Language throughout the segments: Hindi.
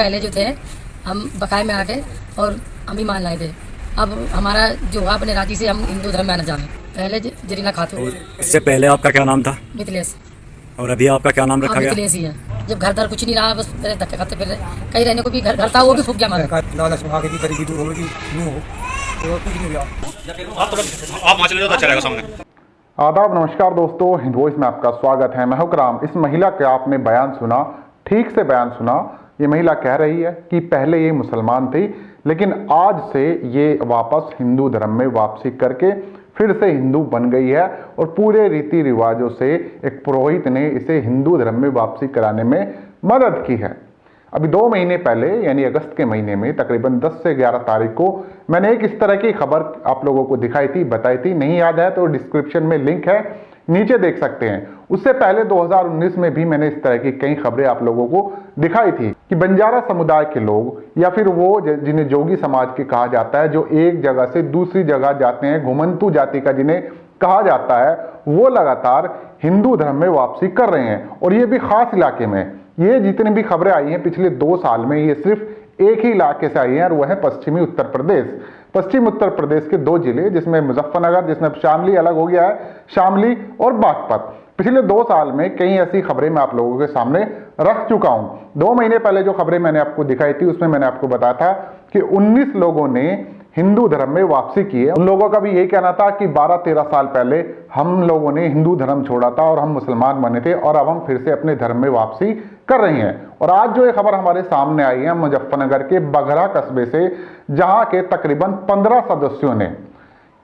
पहले जो थे हम बकाए में आ गए और हम भी मान लाए थे। अब हमारा जो हुआ अपने राजी से हम हिंदू धर्म में आना जाए। पहले जरीना खातून। इससे पहले आपका क्या नाम था? मिथिलेश। और अभी आपका क्या नाम रखा गया? मिथिलेश ही है। जब घर दर कुछ नहीं रहा, बस धक्के खाते फिर रहे। कहीं रहने को भी घर था, वो भी फूक गया हमारा। आदाब, नमस्कार दोस्तों, हिंद वॉइस में आपका स्वागत है। मैं हूं कराम। इस महिला का आपने बयान सुना, ठीक से बयान सुना। ये महिला कह रही है कि पहले ये मुसलमान थी, लेकिन आज से ये वापस हिंदू धर्म में वापसी करके फिर से हिंदू बन गई है और पूरे रीति रिवाजों से एक पुरोहित ने इसे हिंदू धर्म में वापसी कराने में मदद की है। अभी 2 महीने पहले यानी अगस्त के महीने में तकरीबन 10 से 11 तारीख को मैंने एक इस तरह की खबर आप लोगों को दिखाई थी, बताई थी। नहीं याद है तो डिस्क्रिप्शन में लिंक है, नीचे देख सकते हैं। उससे पहले 2019 में भी मैंने इस तरह की कई खबरें आप लोगों को दिखाई थी कि बंजारा समुदाय के लोग या फिर वो जिन्हें जोगी समाज के कहा जाता है, जो एक जगह से दूसरी जगह जाते हैं, घुमंतू जाति का जिन्हें कहा जाता है, वो लगातार हिंदू धर्म में वापसी कर रहे हैं। और ये भी खास इलाके में। ये जितनी भी खबरें आई हैं पिछले 2 साल में, ये सिर्फ एक ही इलाके से आई हैं और वह है पश्चिमी उत्तर प्रदेश। पश्चिम उत्तर प्रदेश के 2 जिले, जिसमें मुजफ्फरनगर, जिसमें शामली अलग हो गया है, शामली और बागपत। पिछले 2 साल में कई ऐसी खबरें मैं आप लोगों के सामने रख चुका हूं। 2 महीने पहले जो खबरें मैंने आपको दिखाई थी उसमें मैंने आपको बताया था कि 19 लोगों ने हिंदू धर्म में वापसी की है। उन लोगों का भी यही कहना था कि 12-13 साल पहले हम लोगों ने हिंदू धर्म छोड़ा था और हम मुसलमान बने थे और अब हम फिर से अपने धर्म में वापसी कर रहे हैं। और आज जो ये खबर हमारे सामने आई है मुजफ्फरनगर के बघरा कस्बे से, जहां के तकरीबन 15 सदस्यों ने,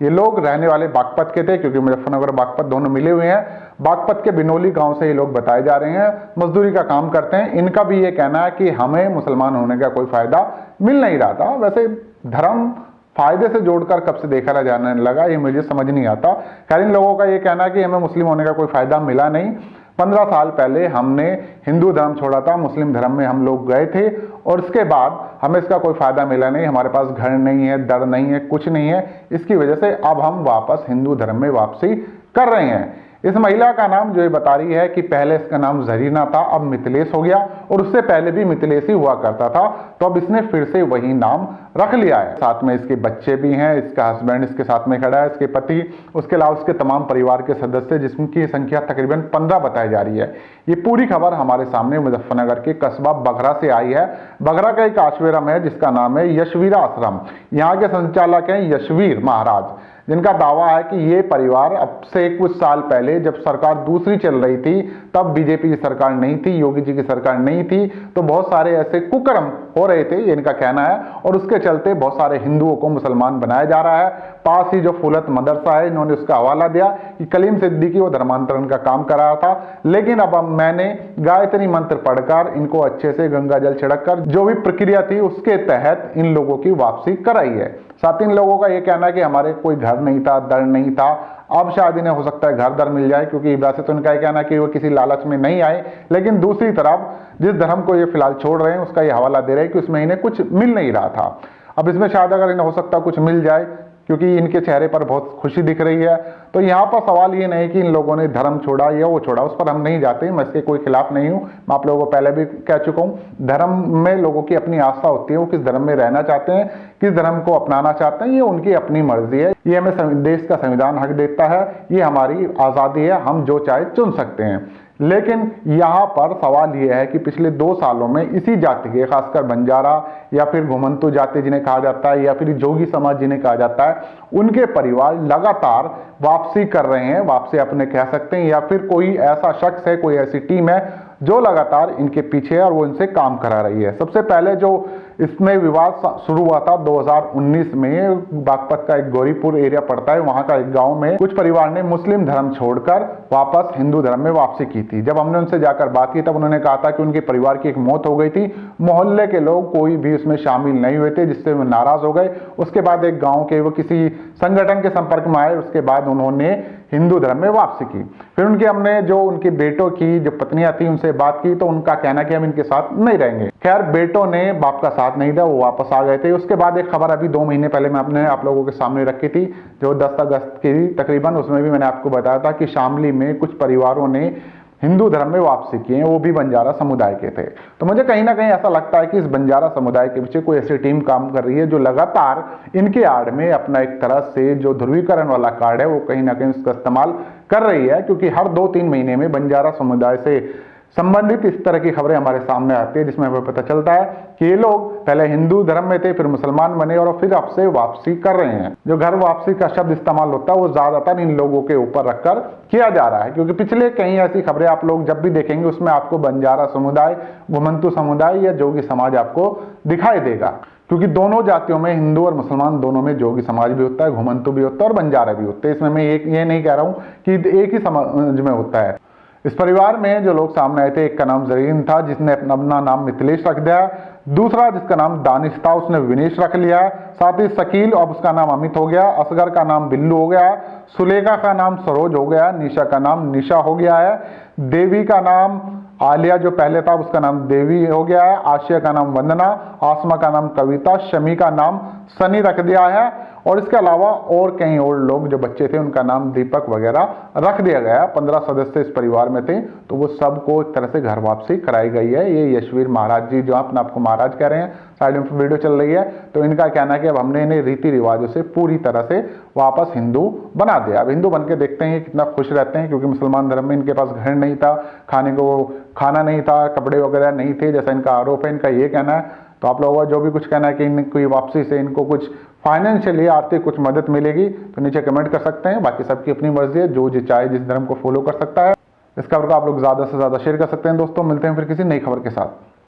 ये लोग रहने वाले बागपत के थे क्योंकि मुजफ्फरनगर और बागपत दोनों मिले हुए हैं। बागपत के बिनोली गांव से ये लोग बताए जा रहे हैं, मजदूरी का काम करते हैं। इनका भी ये कहना है कि हमें मुसलमान होने का कोई फायदा मिल नहीं रहा था। वैसे धर्म फायदे से जोड़कर कब से देखा जाने लगा ये मुझे समझ नहीं आता। खैर, इन लोगों का ये कहना है कि हमें मुस्लिम होने का कोई फायदा मिला नहीं। 15 साल पहले हमने हिंदू धर्म छोड़ा था, मुस्लिम धर्म में हम लोग गए थे और उसके बाद हमें इसका कोई फायदा मिला नहीं। हमारे पास घर नहीं है, दर नहीं है, कुछ नहीं है। इसकी वजह से अब हम वापस हिंदू धर्म में वापसी कर रहे हैं। इस महिला का नाम जो ये बता रही है कि पहले इसका नाम जरीना था, अब मिथिलेश हो गया और उससे पहले भी मिथिलेश ही हुआ करता था, तो अब इसने फिर से वही नाम रख लिया है। साथ में इसके बच्चे भी हैं, इसका हस्बैंड इसके साथ में खड़ा है, इसके पति, उसके अलावा उसके तमाम परिवार के सदस्य, जिसकी संख्या तकरीबन 15 बताई जा रही है। ये पूरी खबर हमारे सामने मुजफ्फरनगर के कस्बा बघरा से आई है। बघरा का एक आश्रम है जिसका नाम है यशवीरा आश्रम। यहाँ के संचालक हैं यशवीर महाराज, जिनका दावा है कि ये परिवार अब से कुछ साल पहले जब सरकार दूसरी चल रही थी, तब बीजेपी की सरकार नहीं थी, योगी जी की सरकार नहीं थी, तो बहुत सारे ऐसे कुकर्म हो रहे थे, ये इनका कहना है। और उसके चलते बहुत सारे हिंदुओं को मुसलमान बनाया जा रहा है। पास ही जो फुलत मदरसा है, इन्होंने उसका हवाला दिया कि कलीम सिद्दीकी वो धर्मांतरण का काम कर रहा था, लेकिन अब मैंने गायत्री मंत्र पढ़कर इनको अच्छे से गंगा जल छिड़ककर जो भी प्रक्रिया थी उसके तहत इन लोगों की वापसी कराई है। साथ इन लोगों का ये कहना है कि हमारे कोई घर नहीं था, दर नहीं था, अब शायद इन्हें हो सकता है घर दर मिल जाए, क्योंकि वैसे तो इनका ये कहना है कि वो किसी लालच में नहीं आए, लेकिन दूसरी तरफ जिस धर्म को ये फिलहाल छोड़ रहे हैं उसका ये हवाला दे रहे हैं कि उसमें इन्हें कुछ मिल नहीं रहा था। अब इसमें शायद अगर इन्हें हो सकता है कुछ मिल जाए, क्योंकि इनके चेहरे पर बहुत खुशी दिख रही है। तो यहाँ पर सवाल ये नहीं कि इन लोगों ने धर्म छोड़ा या वो छोड़ा, उस पर हम नहीं जाते, मैं इसके कोई खिलाफ नहीं हूँ। मैं आप लोगों को पहले भी कह चुका हूँ, धर्म में लोगों की अपनी आस्था होती है, वो किस धर्म में रहना चाहते हैं, किस धर्म को अपनाना चाहते हैं, ये उनकी अपनी मर्जी है। ये हमें देश का संविधान हक देता है, ये हमारी आज़ादी है, हम जो चाहे चुन सकते हैं। लेकिन यहाँ पर सवाल यह है कि पिछले 2 सालों में इसी जाति के, खासकर बंजारा या फिर घुमंतू जाति जिन्हें कहा जाता है, या फिर जोगी समाज जिन्हें कहा जाता है, उनके परिवार लगातार वापसी कर रहे हैं। वापसी अपने कह सकते हैं, या फिर कोई ऐसा शख्स है, कोई ऐसी टीम है जो लगातार इनके पीछे है और वो इनसे काम करा रही है। सबसे पहले जो इसमें विवाद शुरू हुआ था 2019 में, बागपत का एक गौरीपुर एरिया पड़ता है, वहां का एक गांव में कुछ परिवार ने मुस्लिम धर्म छोड़कर वापस हिंदू धर्म में वापसी की थी। जब हमने उनसे जाकर बात की तब उन्होंने कहा था कि उनके परिवार की एक मौत हो गई थी, मोहल्ले के लोग कोई भी उसमें शामिल नहीं हुए थे, जिससे वो नाराज हो गए। उसके बाद एक गाँव के वो किसी संगठन के संपर्क में आए, उसके बाद उन्होंने हिंदू धर्म में वापसी की। फिर हमने जो उनके बेटों की जो पत्नियां थी उनसे बात की, तो उनका कहना कि हम इनके साथ नहीं रहेंगे। खैर, बेटों ने बाप का साथ नहीं दिया, वो वापस आ गए थे। उसके बाद एक खबर अभी 2 महीने पहले मैं आप लोगों के सामने रखी थी, जो 10 अगस्त की तकरीबन, उसमें भी मैंने आपको बताया था कि शामली में कुछ परिवारों ने हिंदू धर्म में वापसी की है, वो भी बंजारा समुदाय के थे। तो मुझे कहीं ना कहीं ऐसा लगता है कि इस बंजारा समुदाय के पीछे कोई ऐसी टीम काम कर रही है जो लगातार इनके आड़ में अपना एक तरह से जो ध्रुवीकरण वाला कार्ड है वो कहीं ना कहीं उसका इस्तेमाल कर रही है, क्योंकि हर 2-3 महीने में बंजारा समुदाय से संबंधित इस तरह की खबरें हमारे सामने आती है, जिसमें हमें पता चलता है कि ये लोग पहले हिंदू धर्म में थे, फिर मुसलमान बने और फिर अब से वापसी कर रहे हैं। जो घर वापसी का शब्द इस्तेमाल होता है वो ज्यादातर इन लोगों के ऊपर रखकर किया जा रहा है, क्योंकि पिछले कई ऐसी खबरें आप लोग जब भी देखेंगे उसमें आपको बंजारा समुदाय, घुमंतू समुदाय या जोगी समाज आपको दिखाई देगा, क्योंकि दोनों जातियों में, हिंदू और मुसलमान दोनों में जोगी समाज भी होता है, घुमंतू भी होता है और बंजारा भी होते हैं। इसमें मैं ये नहीं कह रहा हूं कि एक ही समाज में होता है। इस परिवार में जो लोग सामने आए थे, एक का नाम जरीन था जिसने अपना नाम मिथिलेश रख दिया है, दूसरा जिसका नाम दानिश था उसने विनेश रख लिया है, साथ ही शकील अब उसका नाम अमित हो गया, असगर का नाम बिल्लू हो गया, सुलेखा का नाम सरोज हो गया, निशा का नाम निशा हो गया है, देवी का नाम आलिया जो पहले था उसका नाम देवी हो गया है, आशिया का नाम वंदना, आसमा का नाम कविता, शमी का नाम सनी रख दिया है, और इसके अलावा और कई और लोग जो बच्चे थे उनका नाम दीपक वगैरह रख दिया गया। 15 सदस्य इस परिवार में थे, तो वो सबको एक तरह से घर वापसी कराई गई है। ये यशवीर महाराज जी जो अपने आपको महाराज कह रहे हैं, साइड में वीडियो चल रही है, तो इनका कहना है कि अब हमने इन्हें रीति रिवाजों से पूरी तरह से वापस हिंदू बना दिया। अब हिंदू बन के देखते हैं कितना खुश रहते हैं, क्योंकि मुसलमान धर्म में इनके पास घर नहीं था, खाने को खाना नहीं था, कपड़े वगैरह नहीं थे, जैसा इनका आरोप है, इनका ये कहना है। तो आप लोगों का जो भी कुछ कहना है कि इनकी वापसी से इनको कुछ फाइनेंशियली, आर्थिक कुछ मदद मिलेगी, तो नीचे कमेंट कर सकते हैं। बाकी सबकी अपनी मर्जी है, जो चाहे जिस धर्म को फॉलो कर सकता है। इस खबर को आप लोग ज़्यादा से ज़्यादा शेयर कर सकते हैं। दोस्तों मिलते हैं फिर किसी नई खबर के साथ।